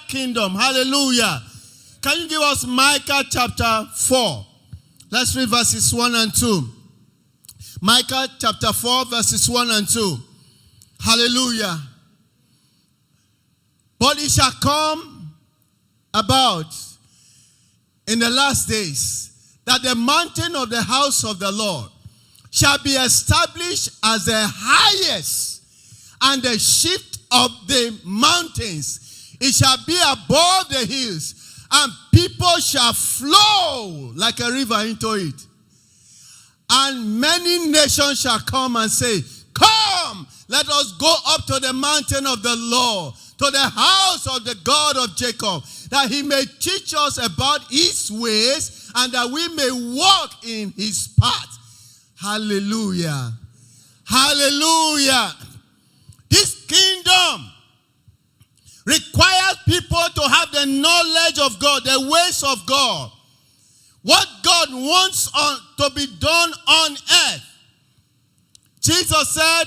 kingdom. Hallelujah. Can you give us Micah chapter 4? Let's read verses 1 and 2. Micah chapter 4, verses 1 and 2. Hallelujah. But it shall come about in the last days that the mountain of the house of the Lord shall be established as the highest, and the shift of the mountains. It shall be above the hills, and people shall flow like a river into it. And many nations shall come and say, come, let us go up to the mountain of the Lord, to the house of the God of Jacob, that he may teach us about his ways, and that we may walk in his path. Hallelujah. Hallelujah. This kingdom requires people to have the knowledge of God, the ways of God. What God wants to be done on earth. Jesus said,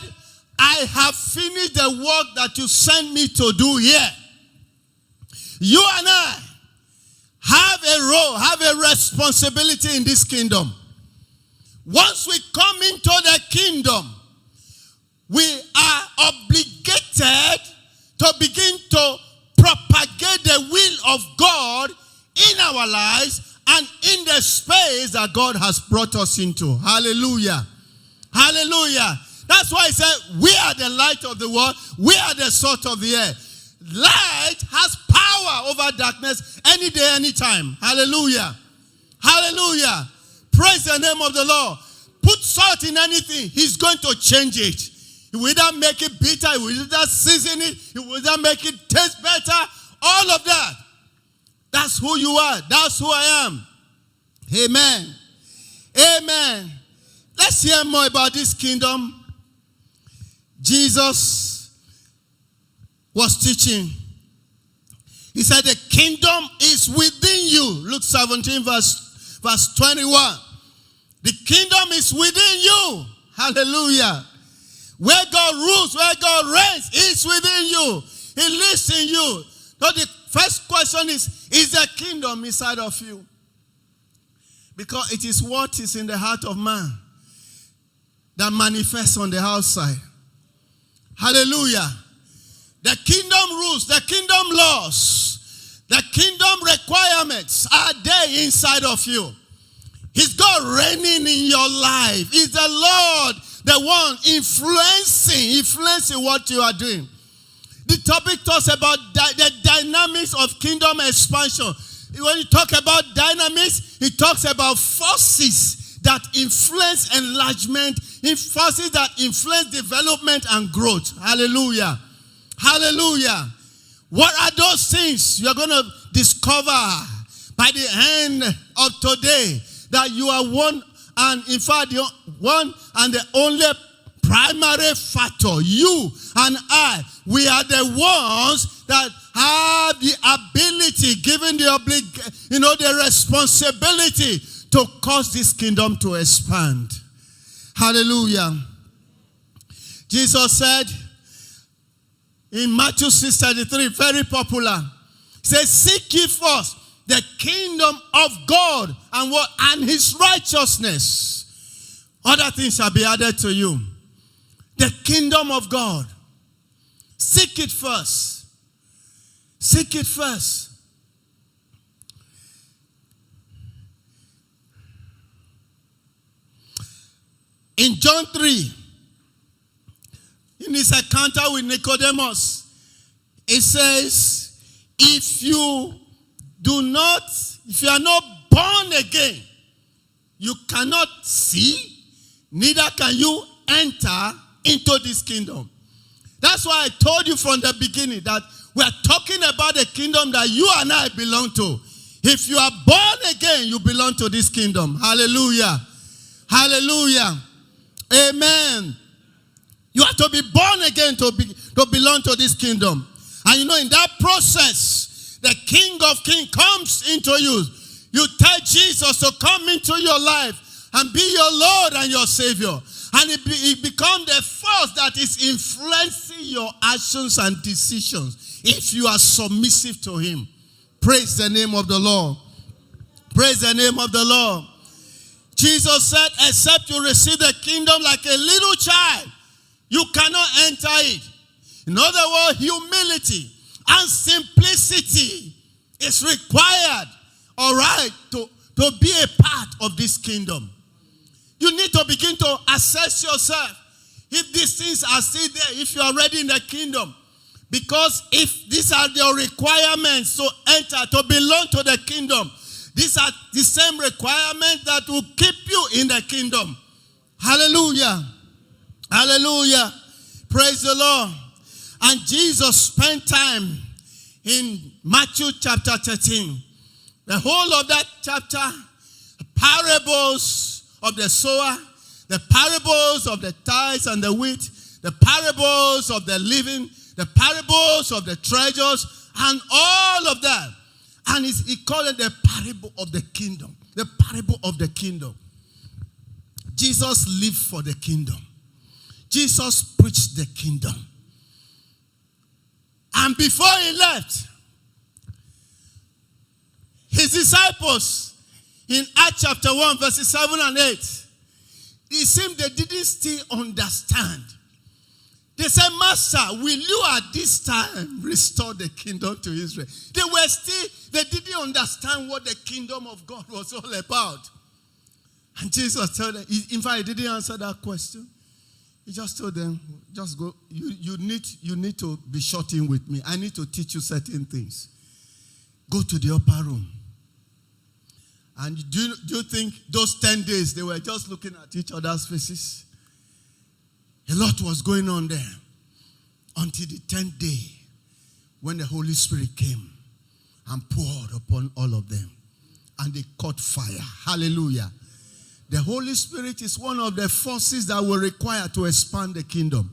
I have finished the work that you sent me to do here. You and I have a role, have a responsibility in this kingdom. Once we come into the kingdom, we are obligated to begin to propagate the will of God in our lives and in the space that God has brought us into. Hallelujah. Hallelujah. That's why he said, we are the light of the world. We are the salt of the earth. Light has power over darkness any day, any time. Hallelujah. Hallelujah. Praise the name of the Lord. Put salt in anything, he's going to change it. He will either make it bitter, he will either season it, he will either make it taste better. All of that. That's who you are. That's who I am. Amen. Amen. Let's hear more about this kingdom. Jesus was teaching. He said the kingdom is within you. Luke 17 verse 21. The kingdom is within you. Hallelujah. Where God rules, where God reigns, is within you. He lives in you. So the first question is the kingdom inside of you? Because it is what is in the heart of man that manifests on the outside. Hallelujah. The kingdom rules, the kingdom laws, the kingdom requirements are there inside of you. Is God reigning in your life? Is the Lord the one influencing what you are doing? The topic talks about the dynamics of kingdom expansion. When you talk about dynamics, it talks about forces that influence enlargement, forces that influence development and growth. Hallelujah. Hallelujah. What are those things you're going to discover by the end of today? That you are one, and in fact, the one and the only primary factor. You and I, we are the ones that have the ability, given the responsibility to cause this kingdom to expand. Hallelujah. Jesus said in Matthew 6:33, very popular, he says, seek ye first the kingdom of God and his righteousness. Other things shall be added to you. The kingdom of God. Seek it first. Seek it first. In John 3, in his encounter with Nicodemus, it says, if you are not born again, you cannot see, neither can you enter into this kingdom. That's why I told you from the beginning that we are talking about the kingdom that you and I belong to. If you are born again, you belong to this kingdom. Hallelujah. Hallelujah. Amen. You have to be born again to belong to this kingdom. And in that process, the King of Kings comes into you. You tell Jesus to come into your life and be your Lord and your Savior. And it becomes the force that is influencing your actions and decisions if you are submissive to him. Praise the name of the Lord. Praise the name of the Lord. Jesus said, except you receive the kingdom like a little child, you cannot enter it. In other words, humility and simplicity is required, all right, to be a part of this kingdom. You need to begin to assess yourself if these things are still there, if you are already in the kingdom. Because if these are your requirements to enter, to belong to the kingdom, these are the same requirements that will keep you in the kingdom. Hallelujah. Hallelujah. Praise the Lord. And Jesus spent time in Matthew chapter 13. The whole of that chapter, the parables of the sower, the parables of the tithes and the wheat, the parables of the living, the parables of the treasures, and all of that. And he called it the parable of the kingdom. The parable of the kingdom. Jesus lived for the kingdom. Jesus preached the kingdom. And before he left, his disciples in Acts chapter 1 verses 7 and 8, it seemed they didn't still understand. They said, Master, will you at this time restore the kingdom to Israel? They didn't understand what the kingdom of God was all about. And Jesus told them, in fact, he didn't answer that question. He just told them, just go, you need to be shut in with me. I need to teach you certain things. Go to the upper room. And do you think those 10 days they were just looking at each other's faces? A lot was going on there until the 10th day when the Holy Spirit came and poured upon all of them. And they caught fire. Hallelujah. The Holy Spirit is one of the forces that will require to expand the kingdom.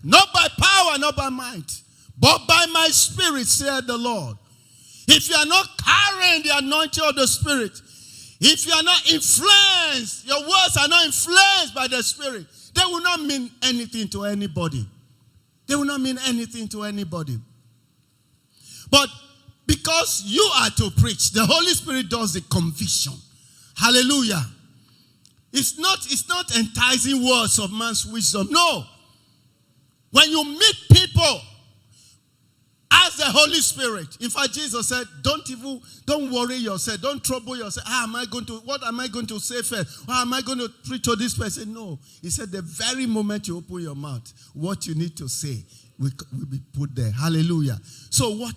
Not by power, not by might, but by my Spirit, said the Lord. If you are not carrying the anointing of the Spirit, if you are not influenced, your words are not influenced by the Spirit, they will not mean anything to anybody. They will not mean anything to anybody. But because you are to preach, the Holy Spirit does the conviction. Hallelujah. It's not enticing words of man's wisdom. No. When you meet people, ask the Holy Spirit. In fact, Jesus said, don't worry yourself. Don't trouble yourself. What am I going to say first? How am I going to preach to this person? No. He said, the very moment you open your mouth, what you need to say will be put there. Hallelujah. So what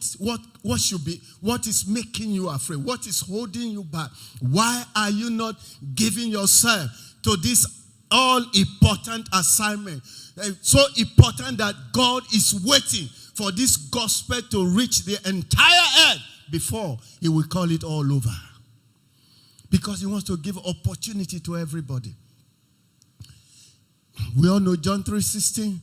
is making you afraid? What is holding you back? Why are you not giving yourself to this all-important assignment? So important that God is waiting for this gospel to reach the entire earth before he will call it all over. Because he wants to give opportunity to everybody. We all know John 3:16.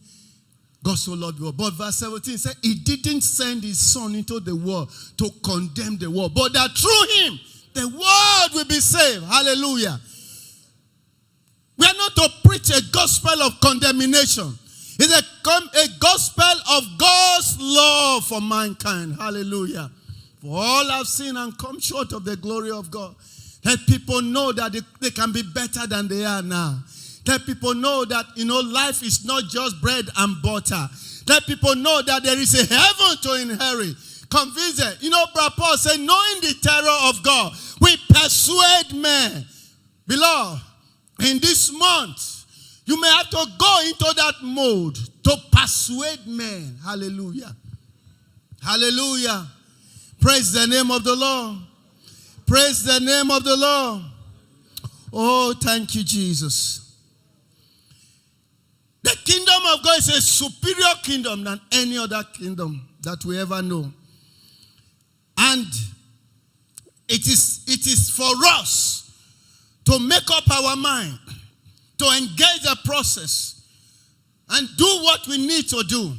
God so loved the world. But verse 17 said, he didn't send his son into the world to condemn the world, but that through him, the world will be saved. Hallelujah. We are not to preach a gospel of condemnation. It's a gospel of God's love for mankind. Hallelujah. For all have sinned and come short of the glory of God. Let people know that they can be better than they are now. Let people know that, life is not just bread and butter. Let people know that there is a heaven to inherit. Convince them. Brother Paul said, knowing the terror of God, we persuade men. Beloved, in this month, you may have to go into that mode to persuade men. Hallelujah. Hallelujah. Praise the name of the Lord. Praise the name of the Lord. Oh, thank you, Jesus. The kingdom of God is a superior kingdom than any other kingdom that we ever know. And it is for us to make up our mind, to engage the process, and do what we need to do.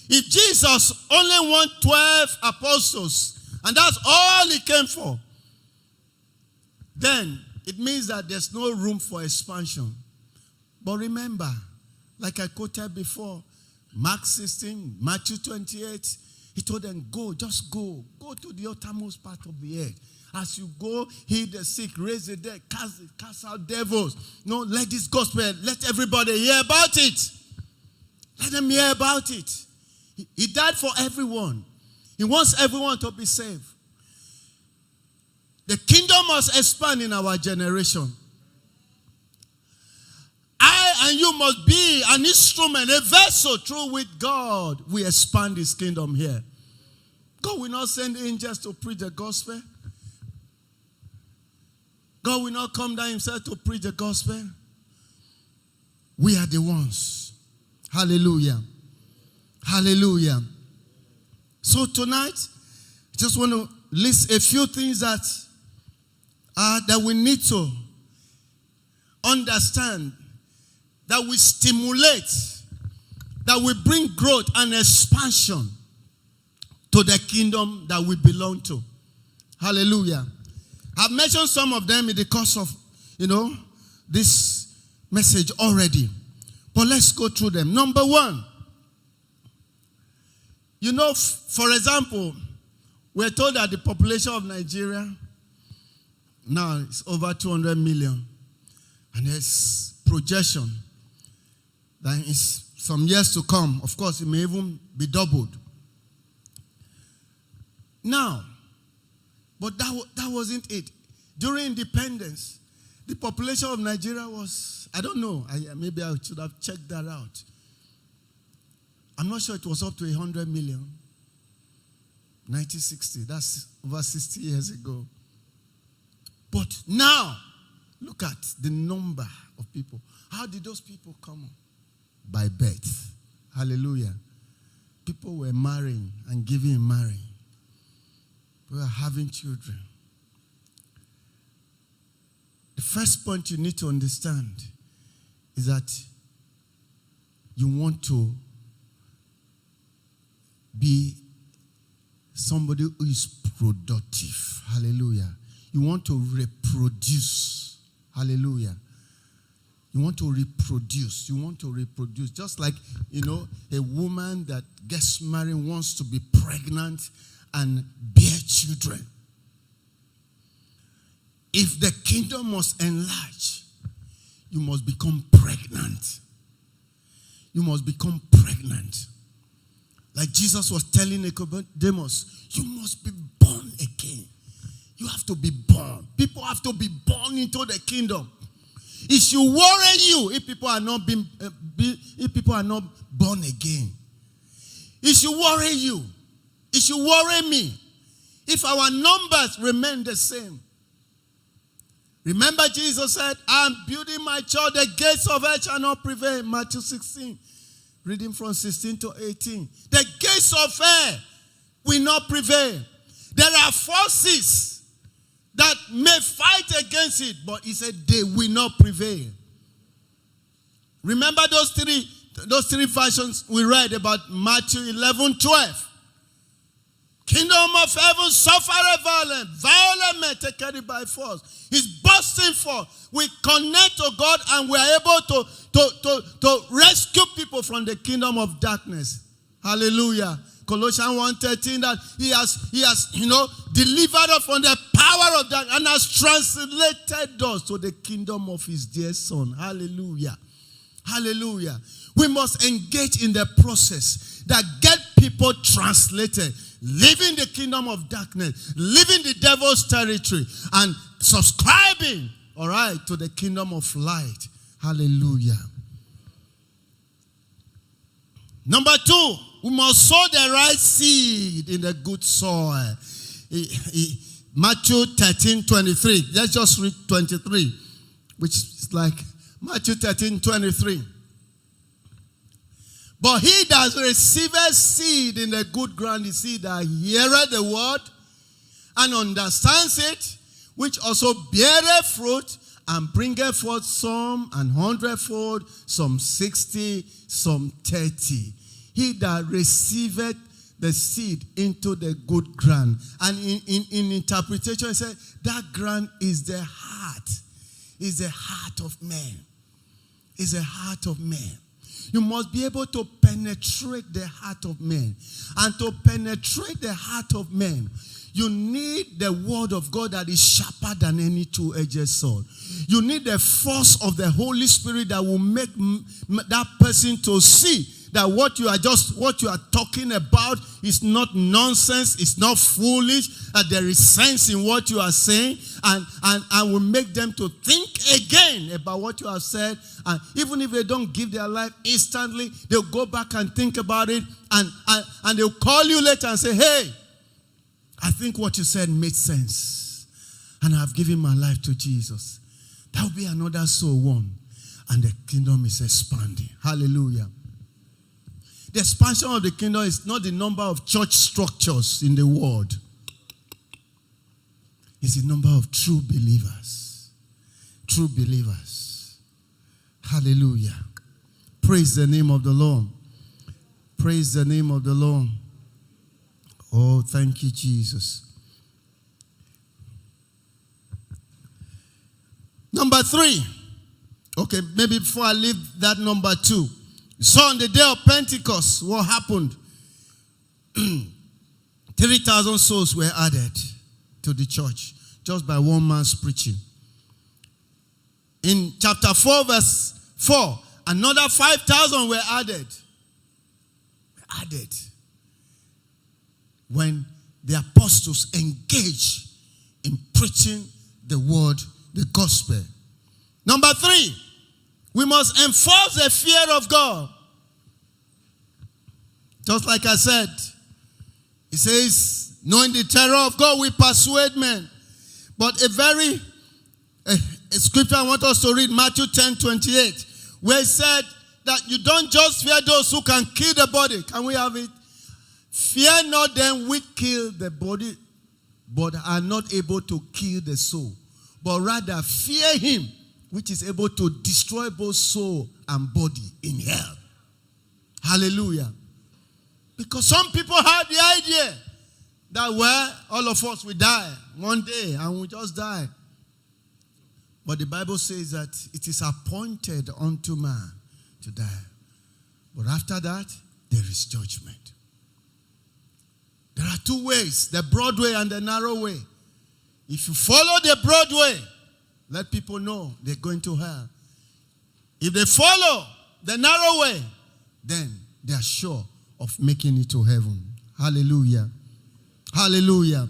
If Jesus only wants 12 apostles, and that's all he came for, then it means that there's no room for expansion. But remember, like I quoted before, Mark 16, Matthew 28, He told them, go, just go. Go to the uttermost part of the earth. As you go, heal the sick, raise the dead, cast out devils. No, let this gospel, let everybody hear about it. Let them hear about it. He died for everyone. He wants everyone to be saved. The kingdom must expand in our generation. I and you must be an instrument, a vessel through which God will expand his kingdom here. God will not send angels to preach the gospel. God will not come down himself to preach the gospel. We are the ones. Hallelujah. Hallelujah. So tonight, I just want to list a few things that we need to understand, that will stimulate, that will bring growth and expansion to the kingdom that we belong to. Hallelujah. I've mentioned some of them in the course of, this message already. But let's go through them. Number one, for example, we're told that the population of Nigeria now is over 200 million. And there's projection that in some years to come, of course, it may even be doubled. Now, but that wasn't it. During independence, the population of Nigeria was, I don't know, maybe I should have checked that out. I'm not sure it was up to 100 million. 1960, that's over 60 years ago. But now, look at the number of people. How did those people come? By birth. Hallelujah. People were marrying and giving in marriage. We are having children. The first point you need to understand is that you want to be somebody who is productive. Hallelujah. You want to reproduce. Hallelujah. You want to reproduce. You want to reproduce. Just like, a woman that gets married wants to be pregnant and bear children. If the kingdom must enlarge, you must become pregnant. You must become pregnant. Like Jesus was telling Nicodemus, you must be born again. You have to be born. People have to be born into the kingdom. It should worry you if people are not born again. It should worry you. It should worry me if our numbers remain the same. Remember, Jesus said, I'm building my church, the gates of hell shall not prevail. Matthew 16. Reading from 16 to 18. The gates of hell will not prevail. There are forces that may fight against it, but he said they will not prevail. Remember those three versions we read about Matthew 11:12. Kingdom of heaven suffereth violence. Violent men take it by force. It's bursting forth. We connect to God and we are able to rescue people from the kingdom of darkness. Hallelujah. Colossians 1:13, that he has delivered us from the power of darkness and has translated us to the kingdom of his dear son. Hallelujah. Hallelujah. We must engage in the process that get people translated, living the kingdom of darkness, living the devil's territory, and subscribing, to the kingdom of light. Hallelujah. Number 2, we must sow the right seed in the good soil. Matthew 13:23. Let's just read 23, which is like Matthew 13:23. But he that receiveth seed in the good ground is he that heareth the word and understands it, which also beareth fruit and bringeth forth some 100-fold, some 60, some 30. He that receiveth the seed into the good ground. And in interpretation, it said that ground is the heart. Is the heart of man. Is the heart of man. You must be able to penetrate the heart of men. And to penetrate the heart of men, you need the word of God that is sharper than any two-edged sword. You need the force of the Holy Spirit that will make that person to see that what you are talking about is not nonsense, it's not foolish, that there is sense in what you are saying, and will make them to think again about what you have said. And even if they don't give their life instantly, they'll go back and think about it, and they'll call you later and say, hey, I think what you said made sense, and I've given my life to Jesus. That will be another soul won, and the kingdom is expanding. Hallelujah. The expansion of the kingdom is not the number of church structures in the world. It's the number of true believers. True believers. Hallelujah. Praise the name of the Lord. Praise the name of the Lord. Oh, thank you, Jesus. Number 3. Okay, maybe before I leave that number 2. So on the day of Pentecost, what happened? 3,000 souls were added to the church just by one man's preaching. In chapter 4, verse 4, another 5,000 were added. When the apostles engaged in preaching the word, the gospel. Number 3, we must enforce the fear of God. Just like I said, it says, knowing the terror of God, we persuade men. But a scripture I want us to read, Matthew 10:28, where it said that you don't just fear those who can kill the body. Can we have it? Fear not them which kill the body, but are not able to kill the soul. But rather fear him which is able to destroy both soul and body in hell. Hallelujah. Because some people have the idea that, well, all of us will die one day and we just die. But the Bible says that it is appointed unto man to die. But after that, there is judgment. There are 2 ways, the broad way and the narrow way. If you follow the broad way, let people know they're going to hell. If they follow the narrow way, then they are sure of making it to heaven. Hallelujah. Hallelujah.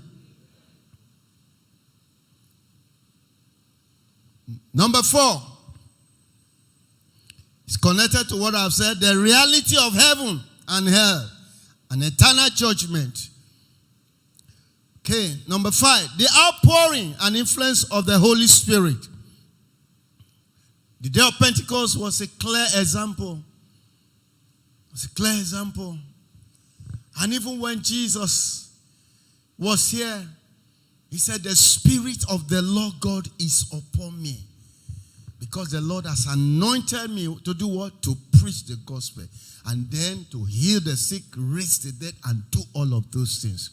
Number 4. It's connected to what I've said. The reality of heaven and hell. An eternal judgment. Okay, number 5. The outpouring and influence of the Holy Spirit. The day of Pentecost was a clear example. It's a clear example. And even when Jesus was here, he said, the Spirit of the Lord God is upon me. Because the Lord has anointed me to do what? To preach the gospel. And then to heal the sick, raise the dead, and do all of those things.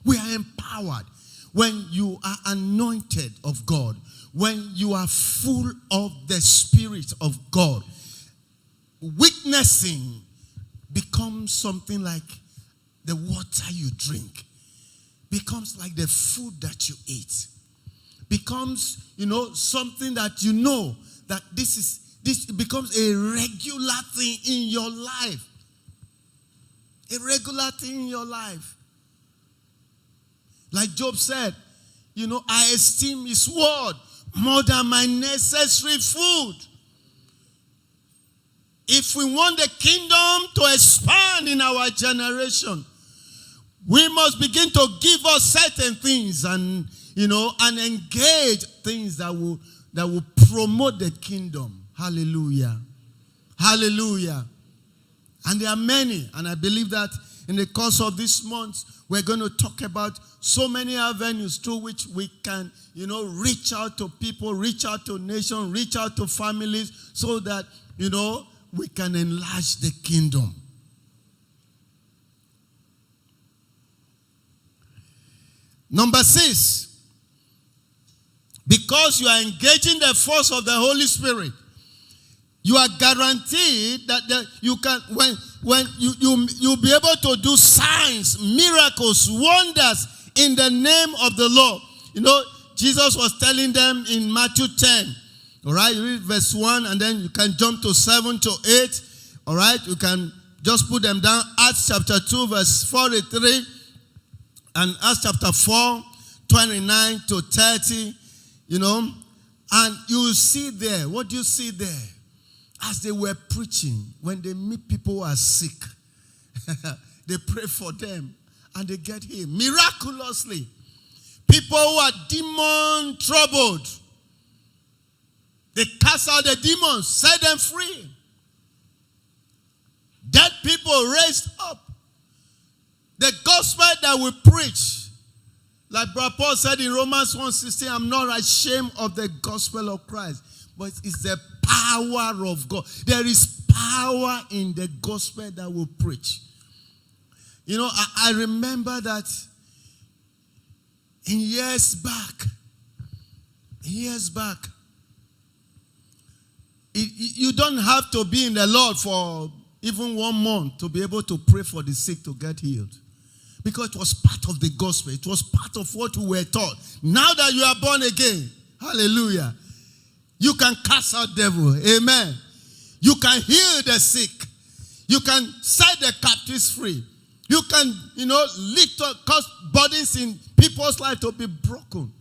We are empowered. When you are anointed of God, when you are full of the Spirit of God, witnessing becomes something like the water you drink. Becomes like the food that you eat. Becomes, something that you know that this becomes a regular thing in your life. A regular thing in your life. Like Job said, I esteem his word more than my necessary food. If we want the kingdom to expand in our generation, we must begin to give us certain things and engage things that will promote the kingdom. Hallelujah. Hallelujah. And there are many, and I believe that in the course of this month, we're going to talk about so many avenues through which we can, reach out to people, reach out to nations, reach out to families, so that, we can enlarge the kingdom. Number 6, because you are engaging the force of the Holy Spirit, You are guaranteed that you can, when you'll be able to do signs, miracles, wonders in the name of the Lord. You know, Jesus was telling them in Matthew 10. All right, you read verse 1 and then you can jump to 7 to 8. All right, you can just put them down. Acts chapter 2 verse 43 and Acts chapter 4, 29 to 30. You know, and you will see there, what do you see there? As they were preaching, when they meet people who are sick, they pray for them and they get healed miraculously. People who are demon troubled, they cast out the demons, set them free. Dead people raised up. The gospel that we preach, like Brother Paul said in Romans 1:16, I'm not ashamed of the gospel of Christ, but it's the power of God. There is power in the gospel that we preach. You know, I remember that in years back, you don't have to be in the Lord for even 1 month to be able to pray for the sick to get healed. Because it was part of the gospel. It was part of what we were taught. Now that you are born again, hallelujah, you can cast out devil. Amen. You can heal the sick. You can set the captives free. You can, lift up, cause burdens in people's life to be broken.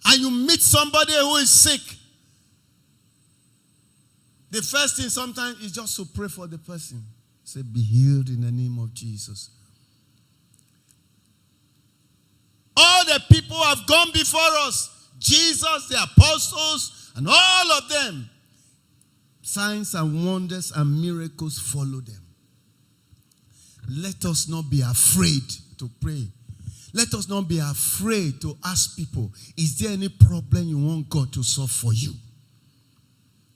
And you meet somebody who is sick. The first thing sometimes is just to pray for the person. Say, be healed in the name of Jesus. All the people have gone before us. Jesus, the apostles, and all of them. Signs and wonders and miracles follow them. Let us not be afraid to pray. Let us not be afraid to ask people, is there any problem you want God to solve for you?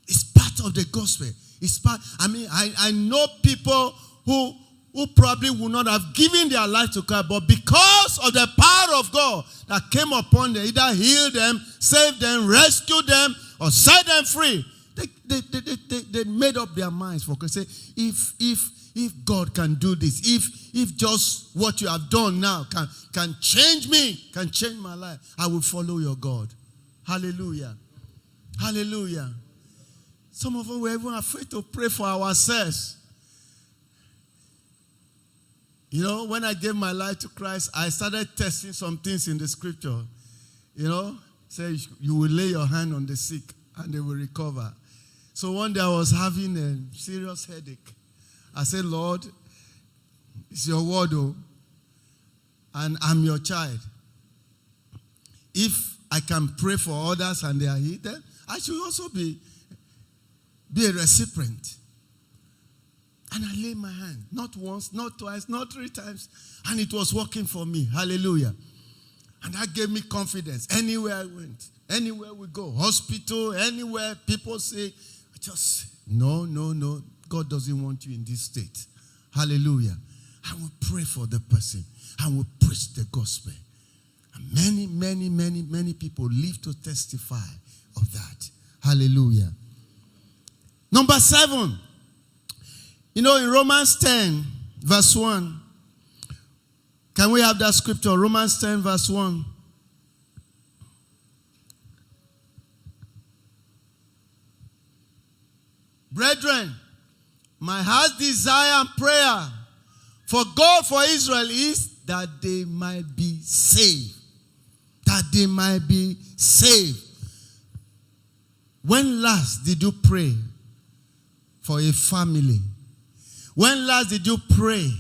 It's part of the gospel. It's part. I know people who probably would not have given their life to Christ, but because of the power of God that came upon them, either healed them, saved them, rescued them, or set them free, they made up their minds for Christ. Say, if God can do this, if just what you have done now can change me, can change my life, I will follow your God. Hallelujah. Hallelujah. Some of us were even afraid to pray for ourselves. You know, when I gave my life to Christ, I started testing some things in the scripture. Say you will lay your hand on the sick and they will recover. So one day I was having a serious headache. I said, Lord, it's your word, and I'm your child. If I can pray for others and they are healed, then I should also be a recipient. And I laid my hand, not once, not twice, not 3 times, and it was working for me. Hallelujah. And that gave me confidence. Anywhere I went, anywhere we go, hospital, anywhere people say, no, God doesn't want you in this state. Hallelujah. I will pray for the person. I will preach the gospel. And many people live to testify of that. Hallelujah. Number 7. In Romans 10, verse 1. Can we have that scripture? Romans 10, verse 1. Brethren, my heart's desire and prayer for God, for Israel, is that they might be saved. That they might be saved. When last did you pray for a family? When last did you pray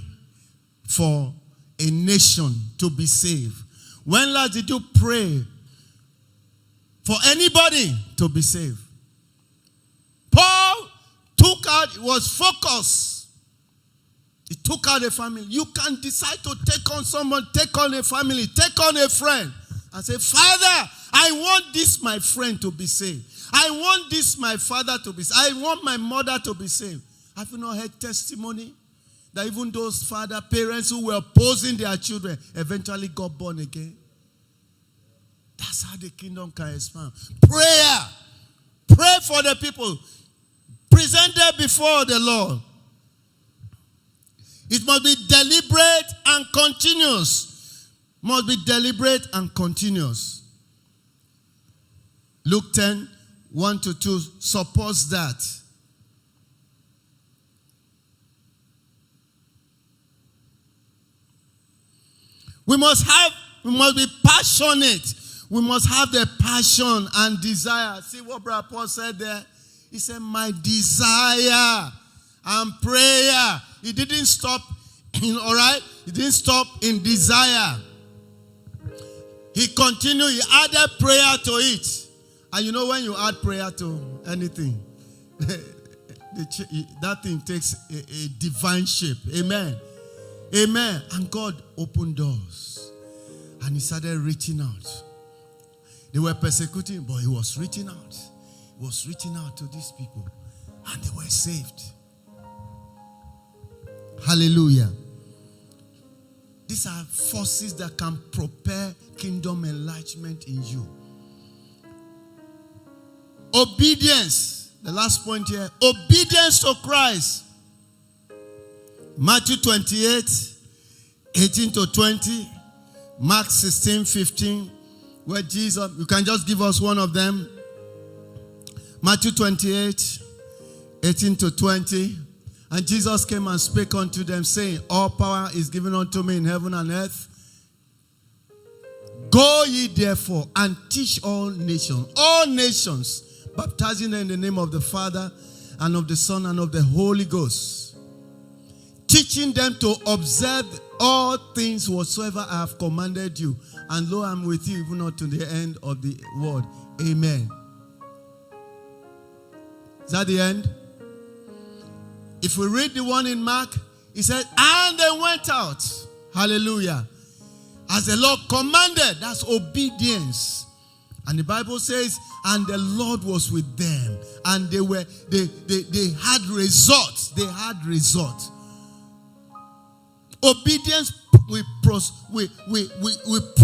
for a nation to be saved? When last did you pray for anybody to be saved? Paul was focused. He took out a family. You can decide to take on someone, take on a family, take on a friend, and say, Father, I want this my friend to be saved. I want this my father to be saved. I want my mother to be saved. Have you not heard testimony that even those parents who were opposing their children eventually got born again? That's how the kingdom can expand. Prayer. Pray for the people. presented before the Lord. It must be deliberate and continuous. Must be deliberate and continuous. Luke 10, 1-2 supports that. We must be passionate. We must have the passion and desire. See what Brother Paul said there? He said, my desire and prayer. He didn't stop all right? He didn't stop in desire. He continued. He added prayer to it. And you know when you add prayer to anything, that thing takes a divine shape. Amen. Amen. And God opened doors. And he started reaching out. They were persecuting, but he was reaching out. He was reaching out to these people. And they were saved. Hallelujah. These are forces that can propel kingdom enlargement in you. Obedience. The last point here. Obedience to Christ. Matthew 28, 18-20. Mark 16, 15. Where Jesus, you can just give us one of them. Matthew 28, 18-20. And Jesus came and spake unto them, saying, all power is given unto me in heaven and earth. Go ye therefore and teach all nations, baptizing them in the name of the Father and of the Son and of the Holy Ghost, teaching them to observe all things whatsoever I have commanded you. And lo, I'm with you even unto the end of the world. Amen. Is that the end? If we read the one in Mark, he said, and they went out. Hallelujah. As the Lord commanded, that's obedience. And the Bible says, and the Lord was with them. And they had results. They had results. Obedience we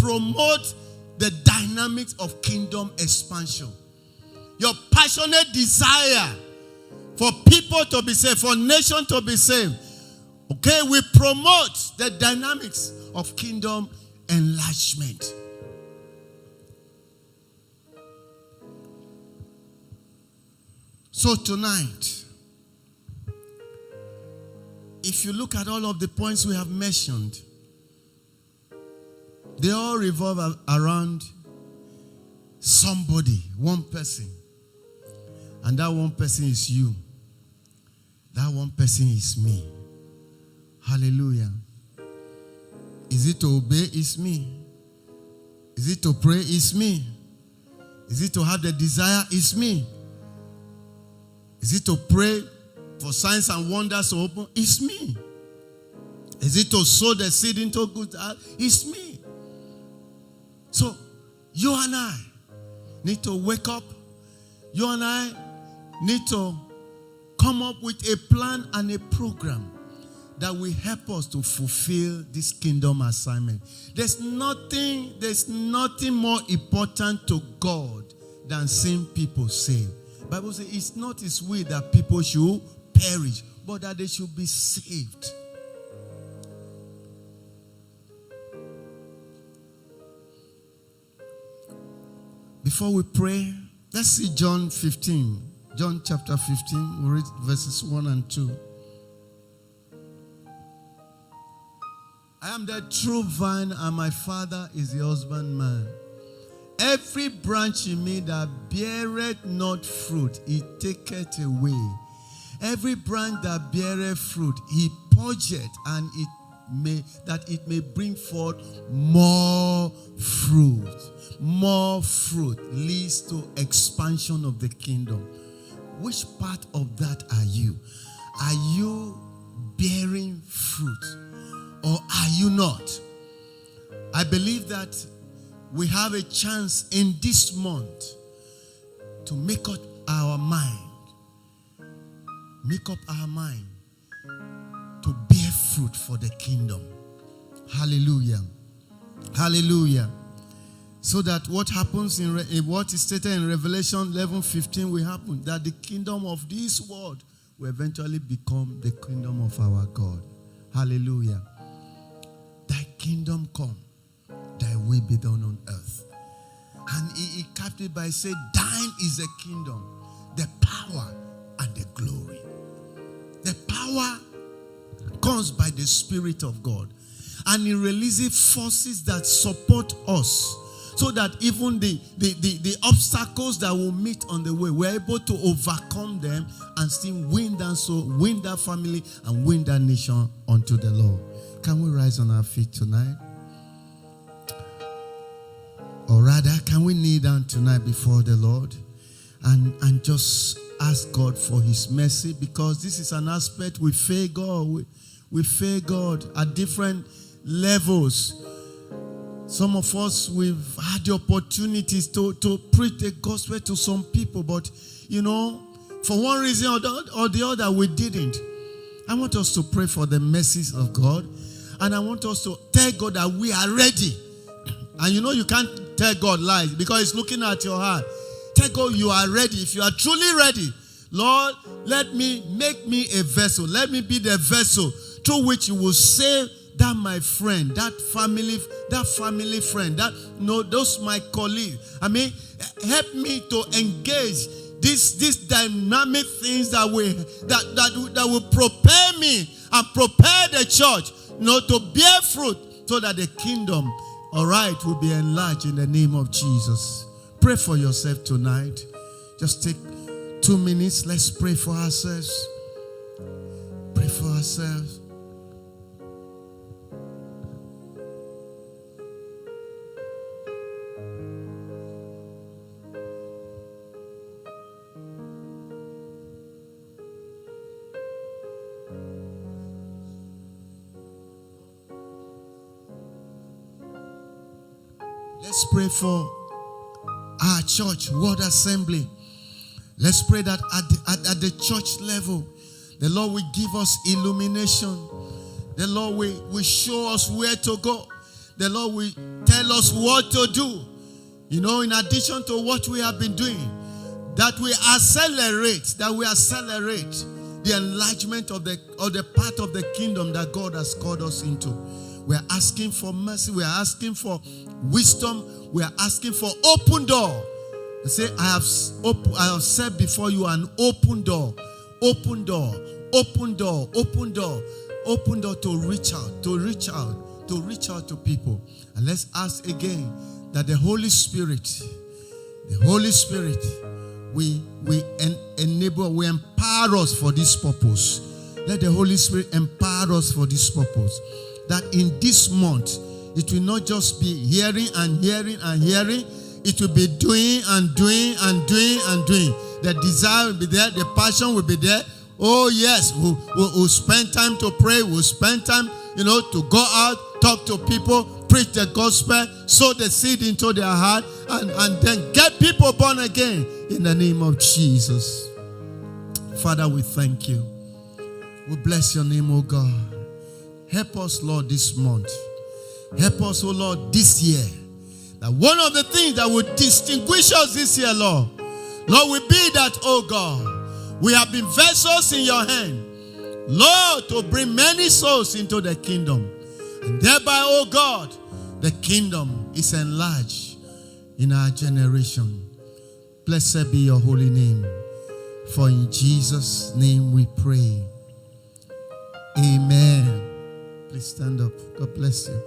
promote the dynamics of kingdom expansion. Your passionate desire for people to be saved, for nation to be saved. Okay, we promote the dynamics of kingdom enlargement. So tonight, if you look at all of the points we have mentioned, they all revolve around somebody, one person. And that one person is you. That one person is me. Hallelujah. Is it to obey? It's me. Is it to pray? It's me. Is it to have the desire? It's me. Is it to pray for signs and wonders to open? It's me. Is it to sow the seed into good heart? It's me. So, you and I need to wake up. You and I need to come up with a plan and a program that will help us to fulfill this kingdom assignment. There's nothing more important to God than seeing people saved. The Bible says it's not His will that people should perish, but that they should be saved. Before we pray, let's see John 15. John chapter 15, we'll read verses 1 and 2. I am the true vine, and my Father is the husbandman. Every branch in me that beareth not fruit, He taketh away. Every branch that beareth fruit, He purgeth, and that it may bring forth more fruit. More fruit leads to expansion of the kingdom. Which part of that are you? Are you bearing fruit, or are you not? I believe that we have a chance in this month to make up our mind. Make up our mind to bear fruit for the kingdom. Hallelujah. Hallelujah. So that what happens what is stated in Revelation 11:15 will happen. That the kingdom of this world will eventually become the kingdom of our God. Hallelujah. Thy kingdom come, thy will be done on earth. And he capped it by saying, thine is the kingdom, the power, and the glory. The power comes by the Spirit of God. And he releases forces that support us, so that even the obstacles that we'll meet on the way, we're able to overcome them and still win that soul, win that family, and win that nation unto the Lord. Can we rise on our feet tonight? Or rather, can we kneel down tonight before the Lord and just ask God for his mercy? Because this is an aspect we fail God. We fail God at different levels. Some of us, we've had the opportunities to preach the gospel to some people, but for one reason or the other, we didn't. I want us to pray for the mercies of God, and I want us to tell God that we are ready. And you can't tell God lies, because he's looking at your heart. Tell God you are ready. If you are truly ready, Lord, make me a vessel. Let me be the vessel through which you will save that my friend, that family friend, those my colleagues. Help me to engage these dynamic things that will prepare me and prepare the church, to bear fruit, so that the kingdom, will be enlarged in the name of Jesus. Pray for yourself tonight. Just take 2 minutes. Let's pray for ourselves. Pray for ourselves. Let's pray for our church, Word Assembly. Let's pray that at the church level, the Lord will give us illumination. The Lord will show us where to go. The Lord will tell us what to do. In addition to what we have been doing, that we accelerate the enlargement of the part of the kingdom that God has called us into. We are asking for mercy. We are asking for wisdom. We are asking for open door. I say, I have set before you an open door. Open door. Open door. Open door. Open door to reach out to people. And let's ask again that the Holy Spirit we empower us for this purpose. Let the Holy Spirit empower us for this purpose. That in this month, it will not just be hearing and hearing and hearing. It will be doing and doing and doing and doing. The desire will be there. The passion will be there. Oh yes, we'll spend time to pray. We'll spend time, to go out, talk to people, preach the gospel, sow the seed into their heart, and then get people born again in the name of Jesus. Father, we thank you. We bless your name, oh God. Help us, Lord, this month. Help us, oh Lord, this year. That one of the things that will distinguish us this year, Lord, will be that, oh God, we have been vessels in your hand, Lord, to bring many souls into the kingdom. And thereby, oh God, the kingdom is enlarged in our generation. Blessed be your holy name. For in Jesus' name we pray. Amen. Please stand up. God bless you.